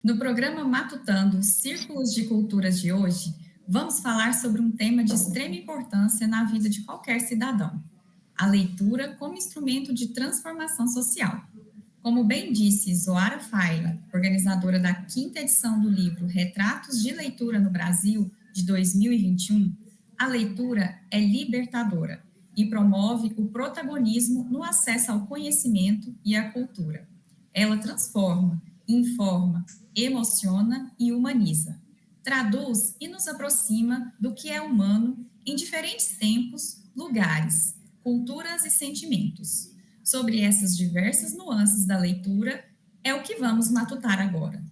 No programa Matutando Círculos de Culturas de hoje, vamos falar sobre um tema de extrema importância na vida de qualquer cidadão: a leitura como instrumento de transformação social. Como bem disse Zoara Faila, organizadora da quinta edição do livro Retratos de Leitura no Brasil, de 2021, a leitura é libertadora e promove o protagonismo no acesso ao conhecimento e à cultura. Ela transforma, informa, emociona e humaniza. Traduz e nos aproxima do que é humano em diferentes tempos, lugares, culturas e sentimentos. Sobre essas diversas nuances da leitura é o que vamos matutar agora.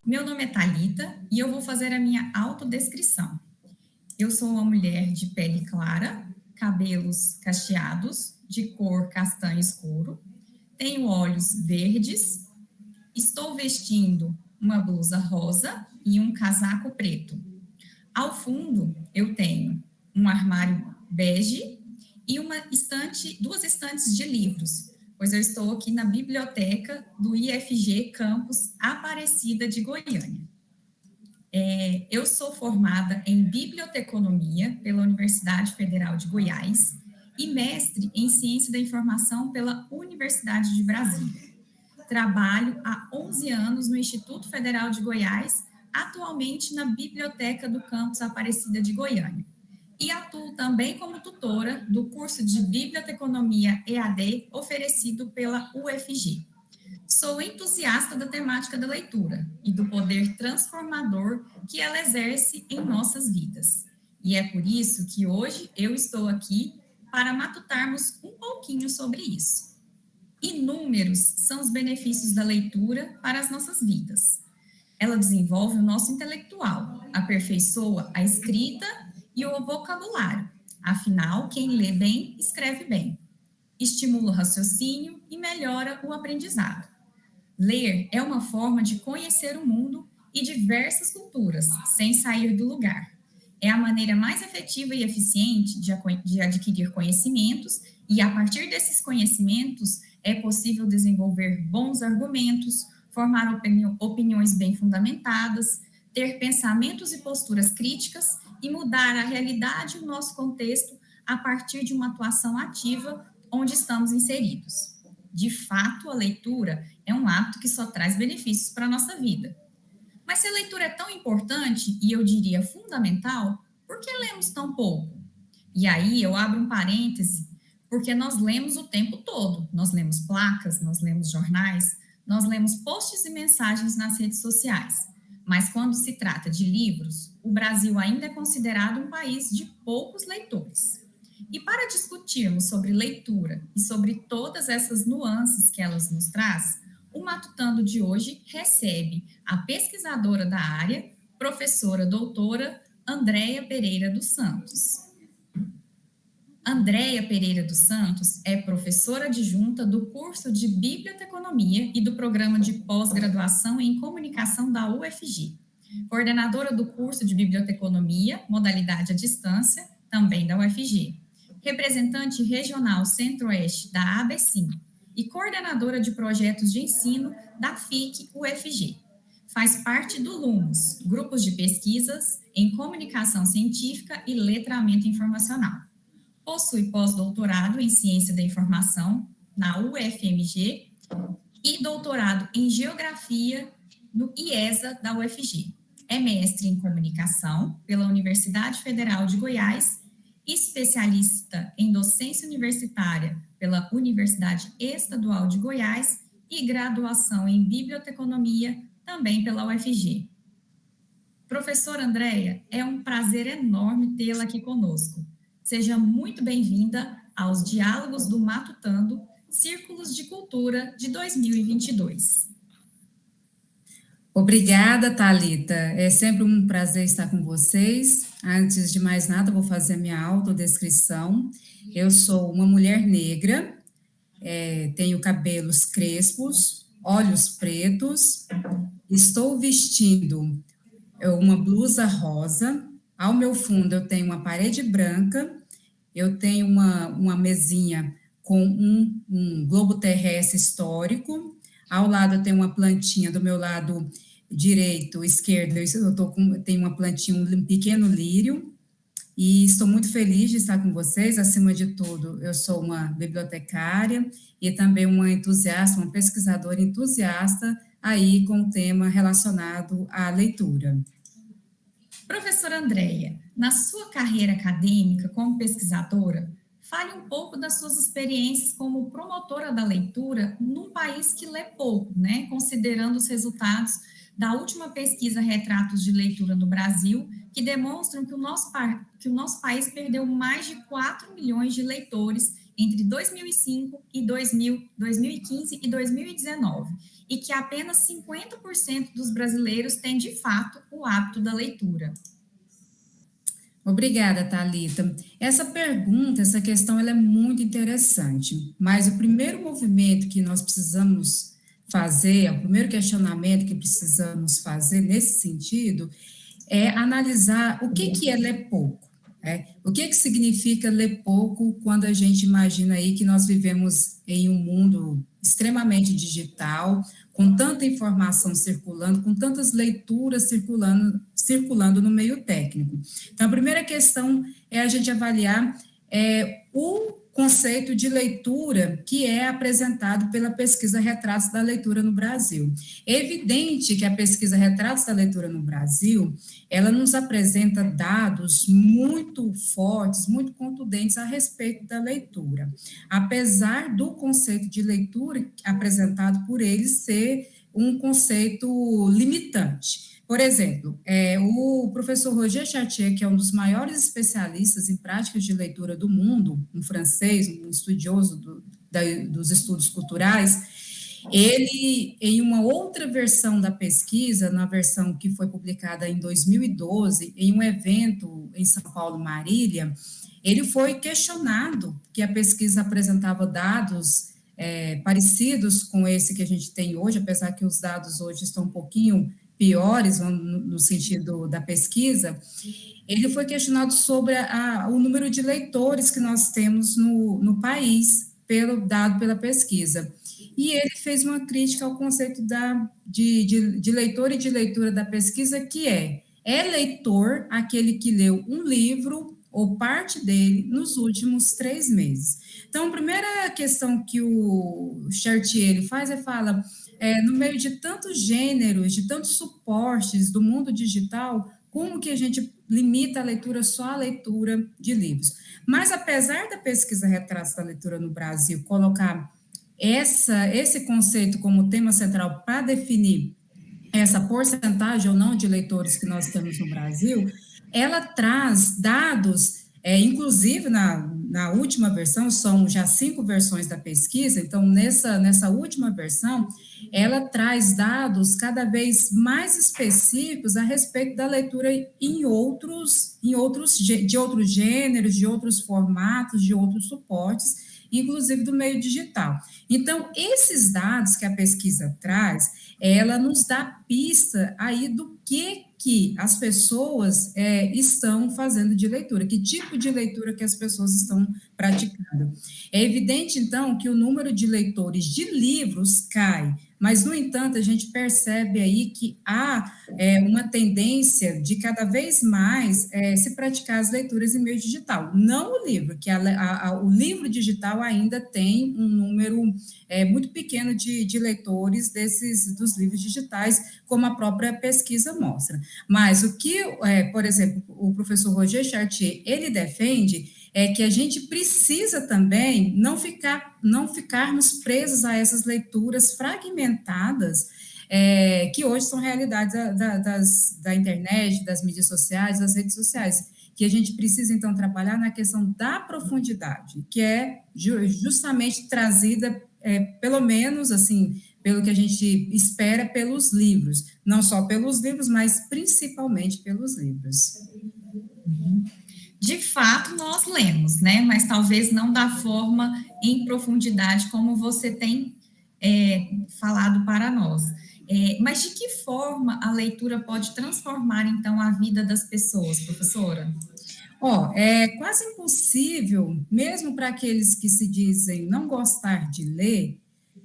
Meu nome é Thalita e eu vou fazer a minha autodescrição. Eu sou uma mulher de pele clara, cabelos cacheados, de cor castanho escuro, tenho olhos verdes, estou vestindo uma blusa rosa e um casaco preto. Ao fundo, eu tenho um armário bege e duas estantes de livros, pois eu estou aqui na biblioteca do IFG Campus Aparecida de Goiânia. Eu sou formada em biblioteconomia pela Universidade Federal de Goiás e mestre em ciência da informação pela Universidade de Brasília. Trabalho há 11 anos no Instituto Federal de Goiás, atualmente na Biblioteca do Campus Aparecida de Goiânia. E atuo também como tutora do curso de Biblioteconomia EAD oferecido pela UFG. Sou entusiasta da temática da leitura e do poder transformador que ela exerce em nossas vidas. E é por isso que hoje eu estou aqui para matutarmos um pouquinho sobre isso. Inúmeros são os benefícios da leitura para as nossas vidas. Ela desenvolve o nosso intelectual, aperfeiçoa a escrita e o vocabulário. Afinal, quem lê bem, escreve bem. Estimula o raciocínio e melhora o aprendizado. Ler é uma forma de conhecer o mundo e diversas culturas, sem sair do lugar. É a maneira mais efetiva e eficiente de adquirir conhecimentos, e a partir desses conhecimentos é possível desenvolver bons argumentos, formar opiniões bem fundamentadas, ter pensamentos e posturas críticas e mudar a realidade e o nosso contexto a partir de uma atuação ativa onde estamos inseridos. De fato, a leitura é um hábito que só traz benefícios para a nossa vida. Mas se a leitura é tão importante, e eu diria fundamental, por que lemos tão pouco? E aí eu abro um parêntese, porque nós lemos o tempo todo. Nós lemos placas, nós lemos jornais, nós lemos posts e mensagens nas redes sociais. Mas quando se trata de livros, o Brasil ainda é considerado um país de poucos leitores. E para discutirmos sobre leitura e sobre todas essas nuances que elas nos traz, o Matutando de hoje recebe a pesquisadora da área, professora doutora Andréia Pereira dos Santos. Andréia Pereira dos Santos é professora adjunta do curso de Biblioteconomia e do programa de pós-graduação em comunicação da UFG, coordenadora do curso de Biblioteconomia, modalidade à distância, também da UFG, representante regional Centro-Oeste da ABCIM e coordenadora de projetos de ensino da FIC-UFG. Faz parte do LUMOS, grupos de pesquisas em comunicação científica e letramento informacional. Possui pós-doutorado em ciência da informação na UFMG e doutorado em geografia no IESA da UFG. É mestre em comunicação pela Universidade Federal de Goiás, especialista em docência universitária pela Universidade Estadual de Goiás e graduação em biblioteconomia também pela UFG. Professora Andréia, é um prazer enorme tê-la aqui conosco. Seja muito bem-vinda aos Diálogos do Matutando, Círculos de Cultura de 2022. Obrigada, Thalita. É sempre um prazer estar com vocês. Antes de mais nada, vou fazer a minha autodescrição. Eu sou uma mulher negra, tenho cabelos crespos, olhos pretos, estou vestindo uma blusa rosa. Ao meu fundo, eu tenho uma parede branca, eu tenho uma mesinha com um globo terrestre histórico. Ao lado, eu tenho uma plantinha, do meu lado direito, esquerdo, tenho uma plantinha, um pequeno lírio, e estou muito feliz de estar com vocês. Acima de tudo, eu sou uma bibliotecária e também uma entusiasta, uma pesquisadora entusiasta aí com o tema relacionado à leitura. Professora Andréia, na sua carreira acadêmica como pesquisadora, fale um pouco das suas experiências como promotora da leitura num país que lê pouco, né? Considerando os resultados da última pesquisa Retratos de Leitura no Brasil, que demonstram que o nosso país perdeu mais de 4 milhões de leitores entre 2005 e 2015 e 2019, e que apenas 50% dos brasileiros têm, de fato, o hábito da leitura. Obrigada, Thalita. Essa pergunta, essa questão, ela é muito interessante, mas o primeiro movimento que nós precisamos fazer, o primeiro questionamento que precisamos fazer nesse sentido, é analisar o que é ler pouco. O que significa ler pouco quando a gente imagina aí que nós vivemos em um mundo extremamente digital, com tanta informação circulando, com tantas leituras circulando no meio técnico. Então, a primeira questão é a gente avaliar o conceito de leitura que é apresentado pela pesquisa Retratos da Leitura no Brasil. É evidente que a pesquisa Retratos da Leitura no Brasil, ela nos apresenta dados muito fortes, muito contundentes a respeito da leitura, apesar do conceito de leitura apresentado por eles ser um conceito limitante. Por exemplo, o professor Roger Chartier, que é um dos maiores especialistas em práticas de leitura do mundo, um francês, um estudioso dos estudos culturais, ele, em uma outra versão da pesquisa, na versão que foi publicada em 2012, em um evento em São Paulo, Marília, ele foi questionado que a pesquisa apresentava dados parecidos com esse que a gente tem hoje, apesar que os dados hoje estão um pouquinho piores, no sentido da pesquisa. Ele foi questionado sobre o número de leitores que nós temos no país, dado pela pesquisa. E ele fez uma crítica ao conceito de leitor e de leitura da pesquisa, que é leitor aquele que leu um livro ou parte dele nos últimos 3 meses. Então, a primeira questão que o Chartier ele fala, no meio de tantos gêneros, de tantos suportes do mundo digital, como que a gente limita a leitura só à leitura de livros? Mas, apesar da pesquisa Retratos da Leitura no Brasil colocar esse conceito como tema central para definir essa porcentagem ou não de leitores que nós temos no Brasil, ela traz dados, inclusive na última versão, são já 5 versões da pesquisa, então nessa última versão, ela traz dados cada vez mais específicos a respeito da leitura de outros gêneros, de outros formatos, de outros suportes, inclusive do meio digital. Então, esses dados que a pesquisa traz, ela nos dá pista aí do que as pessoas estão fazendo de leitura, que tipo de leitura que as pessoas estão praticando. É evidente, então, que o número de leitores de livros cai, mas, no entanto, a gente percebe aí que há uma tendência de cada vez mais se praticar as leituras em meio digital. Não o livro, que o livro digital ainda tem um número muito pequeno de leitores dos livros digitais, como a própria pesquisa mostra. Mas o que, por exemplo, o professor Roger Chartier, ele defende é que a gente precisa também não ficarmos presos a essas leituras fragmentadas, que hoje são realidades da internet, das mídias sociais, das redes sociais, que a gente precisa, então, trabalhar na questão da profundidade, que é justamente trazida, pelo menos, assim, pelo que a gente espera pelos livros, não só pelos livros, mas principalmente pelos livros. De fato, nós lemos, né? Mas talvez não da forma em profundidade como você tem falado para nós. Mas de que forma a leitura pode transformar, então, a vida das pessoas, professora? É quase impossível, mesmo para aqueles que se dizem não gostar de ler,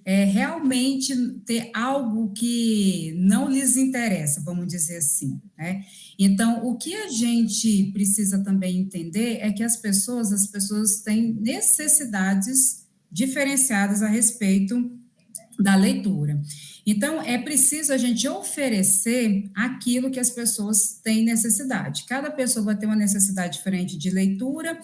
realmente ter algo que não lhes interessa, vamos dizer assim, né? Então, o que a gente precisa também entender é que as pessoas têm necessidades diferenciadas a respeito da leitura. Então, é preciso a gente oferecer aquilo que as pessoas têm necessidade. Cada pessoa vai ter uma necessidade diferente de leitura,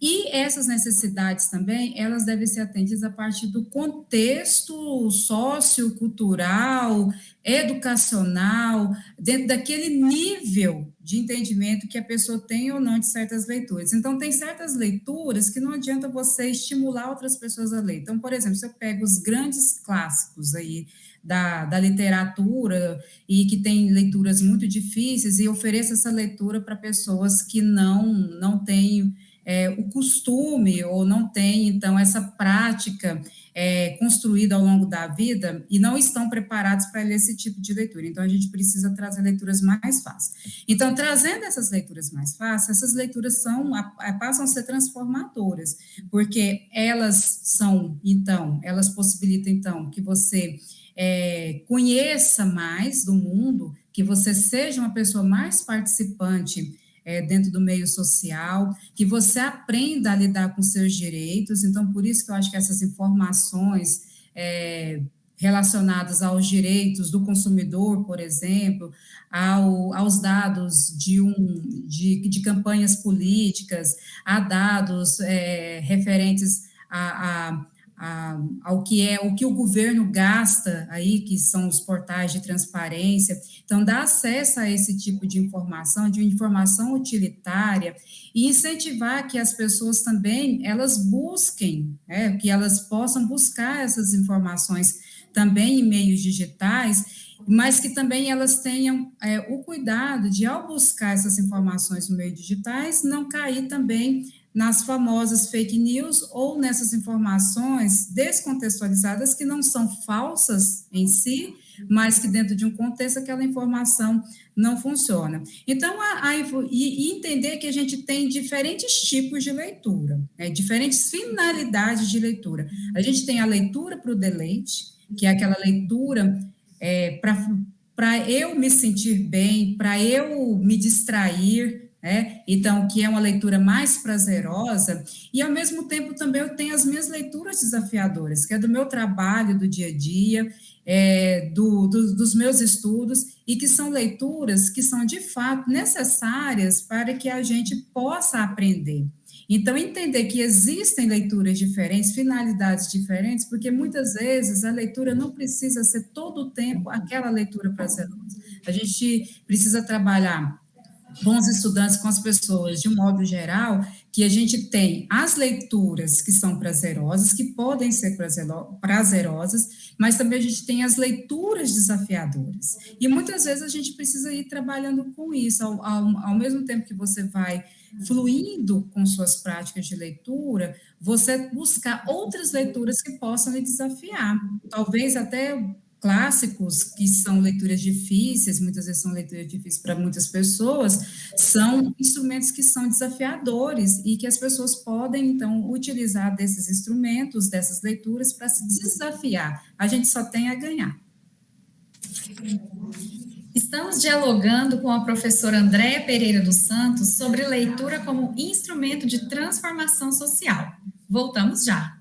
e essas necessidades também, elas devem ser atendidas a partir do contexto sociocultural, educacional, dentro daquele nível de entendimento que a pessoa tem ou não de certas leituras. Então, tem certas leituras que não adianta você estimular outras pessoas a ler. Então, por exemplo, se eu pego os grandes clássicos aí da literatura e que tem leituras muito difíceis e ofereço essa leitura para pessoas que não têm o costume ou não tem, então, essa prática construída ao longo da vida e não estão preparados para ler esse tipo de leitura. Então, a gente precisa trazer leituras mais fáceis. Então, trazendo essas leituras mais fáceis, essas leituras passam a ser transformadoras, porque elas possibilitam, então, que você conheça mais do mundo, que você seja uma pessoa mais participante dentro do meio social, que você aprenda a lidar com seus direitos. Então, por isso que eu acho que essas informações relacionadas aos direitos do consumidor, por exemplo, aos dados de campanhas políticas, a dados referentes ao que o governo gasta aí, que são os portais de transparência. Então, dá acesso a esse tipo de informação utilitária, e incentivar que as pessoas também, elas busquem, que elas possam buscar essas informações também em meios digitais, mas que também elas tenham o cuidado de, ao buscar essas informações no meio digitais, não cair também nas famosas fake news ou nessas informações descontextualizadas que não são falsas em si, mas que dentro de um contexto aquela informação não funciona. Então, e entender que a gente tem diferentes tipos de leitura, diferentes finalidades de leitura. A gente tem a leitura para o deleite, que é aquela leitura para eu me sentir bem, para eu me distrair, então, que é uma leitura mais prazerosa, e ao mesmo tempo também eu tenho as minhas leituras desafiadoras, que é do meu trabalho, do dia a dia, dos meus estudos, e que são leituras que são, de fato, necessárias para que a gente possa aprender. Então, entender que existem leituras diferentes, finalidades diferentes, porque muitas vezes a leitura não precisa ser todo o tempo aquela leitura prazerosa. A gente precisa trabalhar com os estudantes, com as pessoas, de um modo geral, que a gente tem as leituras que são prazerosas, que podem ser prazerosas, mas também a gente tem as leituras desafiadoras. E muitas vezes a gente precisa ir trabalhando com isso, ao mesmo tempo que você vai fluindo com suas práticas de leitura, você buscar outras leituras que possam lhe desafiar, talvez até clássicos, que são leituras difíceis, muitas vezes são leituras difíceis para muitas pessoas, são instrumentos que são desafiadores e que as pessoas podem, então, utilizar desses instrumentos, dessas leituras, para se desafiar. A gente só tem a ganhar. Estamos dialogando com a professora Andréia Pereira dos Santos sobre leitura como instrumento de transformação social. Voltamos já.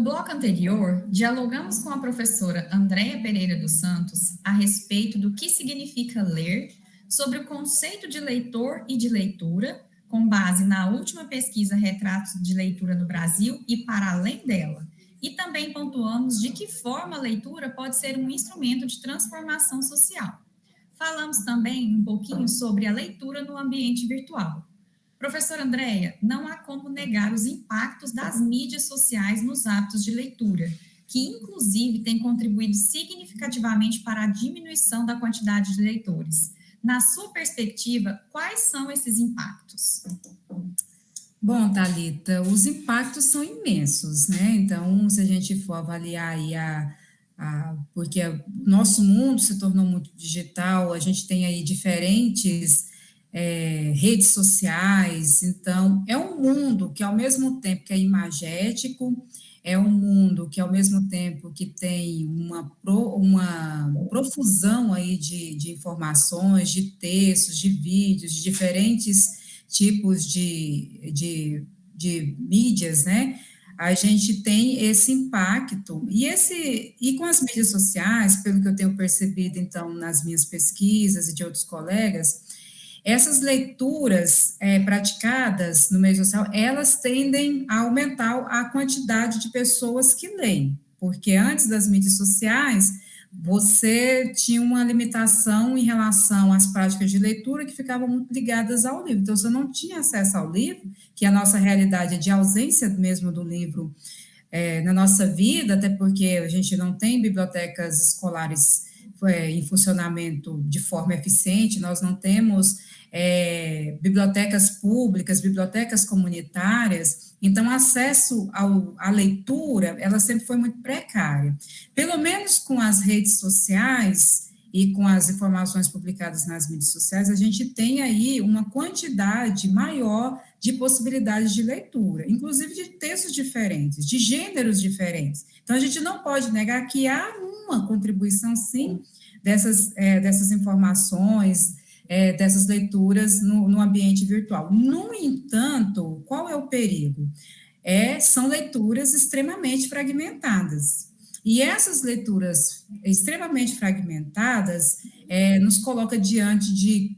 No bloco anterior, dialogamos com a professora Andréia Pereira dos Santos a respeito do que significa ler, sobre o conceito de leitor e de leitura, com base na última pesquisa Retratos de Leitura no Brasil e para além dela. E também pontuamos de que forma a leitura pode ser um instrumento de transformação social. Falamos também um pouquinho sobre a leitura no ambiente virtual. Professora Andréia, não há como negar os impactos das mídias sociais nos hábitos de leitura, que inclusive têm contribuído significativamente para a diminuição da quantidade de leitores. Na sua perspectiva, quais são esses impactos? Bom, Thalita, os impactos são imensos, né? Então, se a gente for avaliar aí porque o nosso mundo se tornou muito digital, a gente tem aí diferentes redes sociais, então é um mundo que ao mesmo tempo que é imagético, é um mundo que ao mesmo tempo que tem uma profusão aí de informações, de textos, de vídeos, de diferentes tipos de mídias, né? A gente tem esse impacto, e com as mídias sociais, pelo que eu tenho percebido, então, nas minhas pesquisas e de outros colegas, essas leituras praticadas no meio social, elas tendem a aumentar a quantidade de pessoas que leem, porque antes das mídias sociais, você tinha uma limitação em relação às práticas de leitura que ficavam muito ligadas ao livro, então você não tinha acesso ao livro, que a nossa realidade é de ausência mesmo do livro na nossa vida, até porque a gente não tem bibliotecas escolares em funcionamento de forma eficiente, nós não temos bibliotecas públicas, bibliotecas comunitárias, então o acesso à leitura, ela sempre foi muito precária. Pelo menos com as redes sociais e com as informações publicadas nas mídias sociais, a gente tem aí uma quantidade maior de possibilidades de leitura, inclusive de textos diferentes, de gêneros diferentes. Então, a gente não pode negar que há uma contribuição, sim, dessas informações, dessas leituras no ambiente virtual. No entanto, qual é o perigo? São leituras extremamente fragmentadas. E essas leituras extremamente fragmentadas nos coloca diante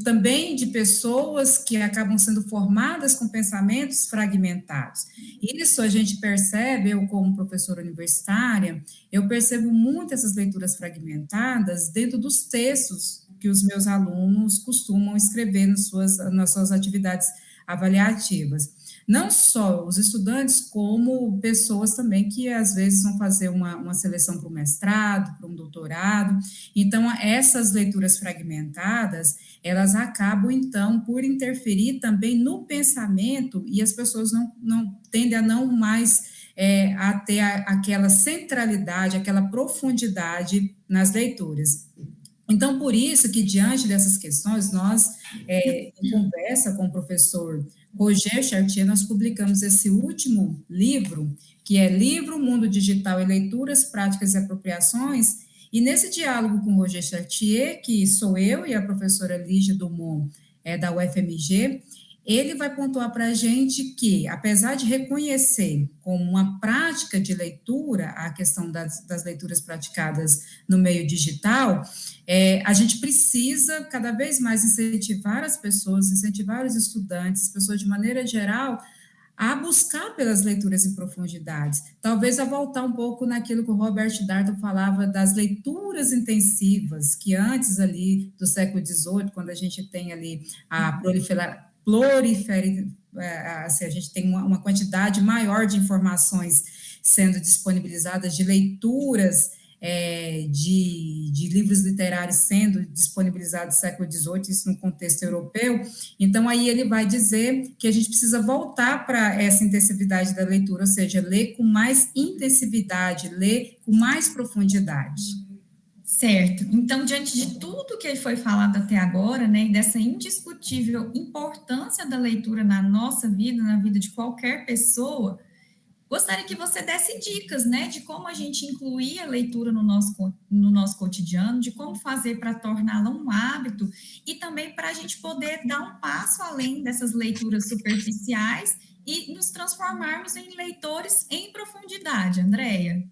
também de pessoas que acabam sendo formadas com pensamentos fragmentados. Isso a gente percebe, eu como professora universitária, eu percebo muito essas leituras fragmentadas dentro dos textos que os meus alunos costumam escrever nas suas atividades avaliativas. Não só os estudantes, como pessoas também que às vezes vão fazer uma seleção para o mestrado, para um doutorado. Então, essas leituras fragmentadas, elas acabam, então, por interferir também no pensamento, e as pessoas não tendem a não mais a ter aquela centralidade, aquela profundidade nas leituras. Então, por isso que, diante dessas questões, nós, em conversa com o professor Roger Chartier, nós publicamos esse último livro, que é Livro, Mundo Digital e Leituras, Práticas e Apropriações, e nesse diálogo com o Roger Chartier, que sou eu e a professora Lígia Dumont, da UFMG, ele vai pontuar para a gente que, apesar de reconhecer como uma prática de leitura a questão das leituras praticadas no meio digital, a gente precisa cada vez mais incentivar as pessoas, incentivar os estudantes, as pessoas de maneira geral, a buscar pelas leituras em profundidades, talvez a voltar um pouco naquilo que o Robert Darnton falava das leituras intensivas, que antes ali do século XVIII, quando a gente tem ali a assim, a gente tem uma quantidade maior de informações sendo disponibilizadas, de leituras de livros literários sendo disponibilizados no século XVIII, isso no contexto europeu. Então, aí ele vai dizer que a gente precisa voltar para essa intensividade da leitura, ou seja, ler com mais intensividade, ler com mais profundidade. Certo. Então, diante de tudo que foi falado até agora, né, e dessa indiscutível importância da leitura na nossa vida, na vida de qualquer pessoa, gostaria que você desse dicas, né, de como a gente incluir a leitura no nosso cotidiano, de como fazer para torná-la um hábito e também para a gente poder dar um passo além dessas leituras superficiais e nos transformarmos em leitores em profundidade, Andréia.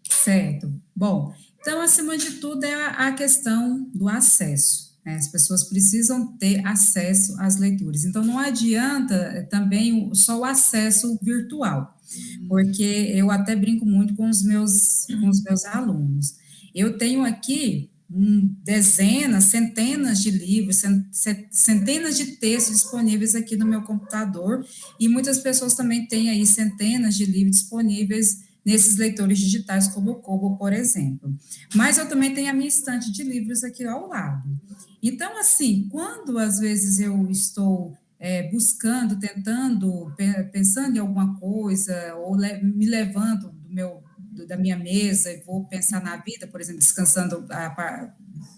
Certo. Bom, então, acima de tudo, é a questão do acesso, né? As pessoas precisam ter acesso às leituras. Então, não adianta também só o acesso virtual, porque eu até brinco muito com os meus alunos. Eu tenho aqui dezenas, centenas de livros, centenas de textos disponíveis aqui no meu computador, e muitas pessoas também têm aí centenas de livros disponíveis nesses leitores digitais, como o Kobo, por exemplo. Mas eu também tenho a minha estante de livros aqui ao lado. Então, assim, quando às vezes eu estou buscando, tentando, pensando em alguma coisa, ou me levanto da minha mesa e vou pensar na vida, por exemplo, descansando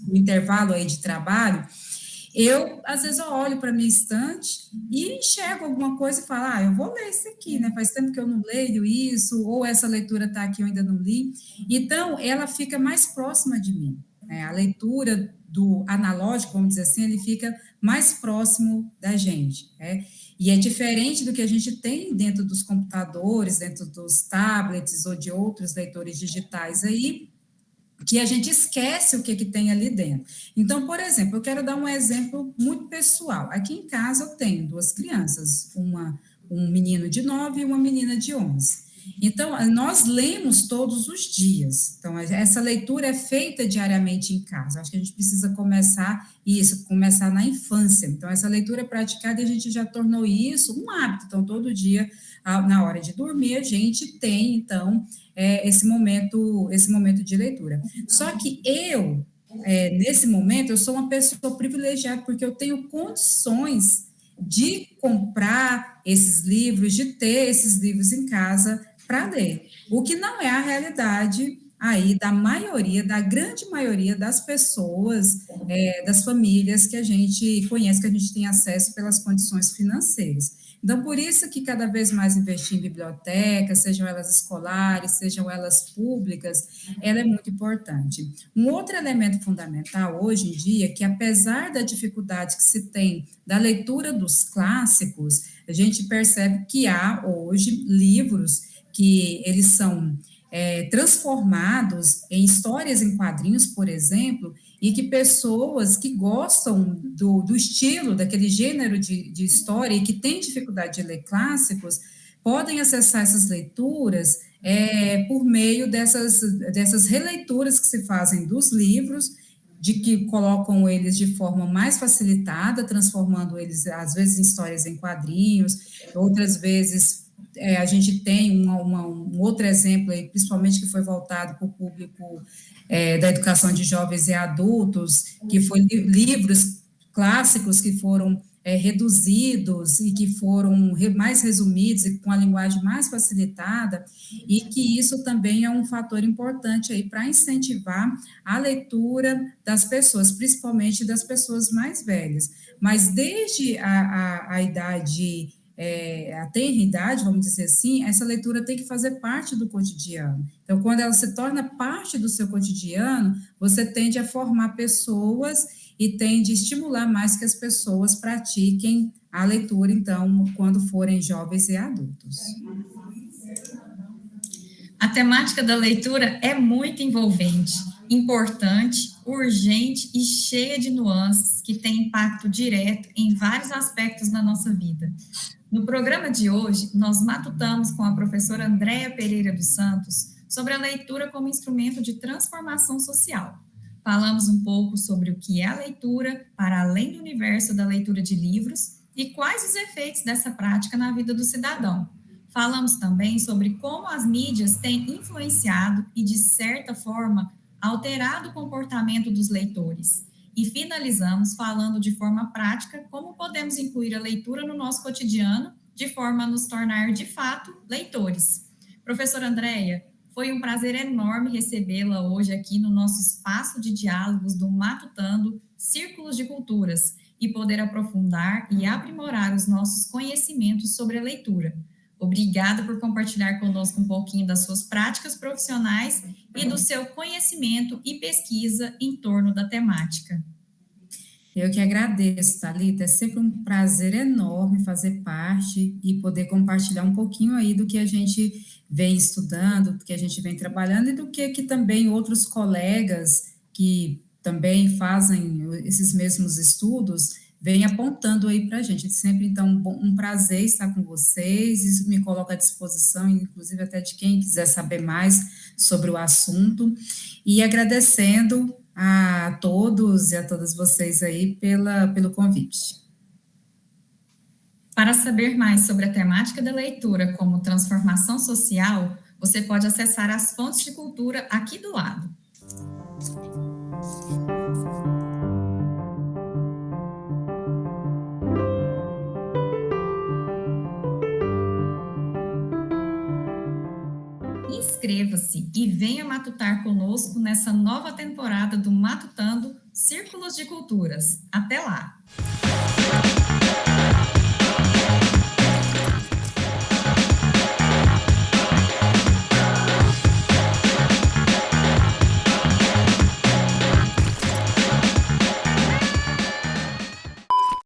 no intervalo aí de trabalho, às vezes, eu olho para a minha estante e enxergo alguma coisa e falo, eu vou ler isso aqui, né? Faz tempo que eu não leio isso, ou essa leitura está aqui, eu ainda não li. Então, ela fica mais próxima de mim, né? A leitura do analógico, vamos dizer assim, ele fica mais próximo da gente, né? E é diferente do que a gente tem dentro dos computadores, dentro dos tablets ou de outros leitores digitais aí, que a gente esquece o que tem ali dentro. Então, por exemplo, eu quero dar um exemplo muito pessoal. Aqui em casa eu tenho duas crianças, um menino de 9 e uma menina de 11. Então, nós lemos todos os dias. Então, essa leitura é feita diariamente em casa. Acho que a gente precisa começar na infância. Então, essa leitura é praticada e a gente já tornou isso um hábito. Então, todo dia, na hora de dormir, a gente tem, então, esse momento de leitura. Só que nesse momento, eu sou uma pessoa privilegiada, porque eu tenho condições de comprar esses livros, de ter esses livros em casa para ler, o que não é a realidade aí da grande maioria das pessoas, das famílias que a gente conhece, que a gente tem acesso pelas condições financeiras. Então, por isso que cada vez mais investir em bibliotecas, sejam elas escolares, sejam elas públicas, ela é muito importante. Um outro elemento fundamental hoje em dia, que apesar da dificuldade que se tem da leitura dos clássicos, a gente percebe que há hoje livros que eles são transformados em histórias em quadrinhos, por exemplo, e que pessoas que gostam do estilo, daquele gênero de história e que têm dificuldade de ler clássicos, podem acessar essas leituras por meio dessas releituras que se fazem dos livros, de que colocam eles de forma mais facilitada, transformando eles, às vezes, em histórias em quadrinhos, outras vezes a gente tem um outro exemplo aí, principalmente que foi voltado para o público da educação de jovens e adultos, que foi livros clássicos que foram reduzidos e que foram mais resumidos e com a linguagem mais facilitada, e que isso também é um fator importante aí para incentivar a leitura das pessoas, principalmente das pessoas mais velhas. Mas desde a idade a tenra idade, vamos dizer assim, essa leitura tem que fazer parte do cotidiano. Então, quando ela se torna parte do seu cotidiano, você tende a formar pessoas e tende a estimular mais que as pessoas pratiquem a leitura, então, quando forem jovens e adultos. A temática da leitura é muito envolvente, importante, urgente e cheia de nuances que tem impacto direto em vários aspectos da nossa vida. No programa de hoje, nós matutamos com a professora Andréia Pereira dos Santos sobre a leitura como instrumento de transformação social. Falamos um pouco sobre o que é a leitura, para além do universo da leitura de livros, e quais os efeitos dessa prática na vida do cidadão. Falamos também sobre como as mídias têm influenciado e, de certa forma, alterado o comportamento dos leitores. E finalizamos falando de forma prática como podemos incluir a leitura no nosso cotidiano, de forma a nos tornar, de fato, leitores. Professora Andréia, foi um prazer enorme recebê-la hoje aqui no nosso espaço de diálogos do Matutando Círculos de Culturas e poder aprofundar e aprimorar os nossos conhecimentos sobre a leitura. Obrigada por compartilhar conosco um pouquinho das suas práticas profissionais e do seu conhecimento e pesquisa em torno da temática. Eu que agradeço, Thalita. É sempre um prazer enorme fazer parte e poder compartilhar um pouquinho aí do que a gente vem estudando, do que a gente vem trabalhando e do que também outros colegas que também fazem esses mesmos estudos vêm apontando aí para a gente. Sempre, então, um prazer estar com vocês, isso me coloca à disposição, inclusive até de quem quiser saber mais sobre o assunto, e agradecendo a todos e a todas vocês aí pelo convite. Para saber mais sobre a temática da leitura como transformação social, você pode acessar as fontes de cultura aqui do lado. Inscreva-se e venha matutar conosco nessa nova temporada do Matutando Círculos de Culturas. Até lá!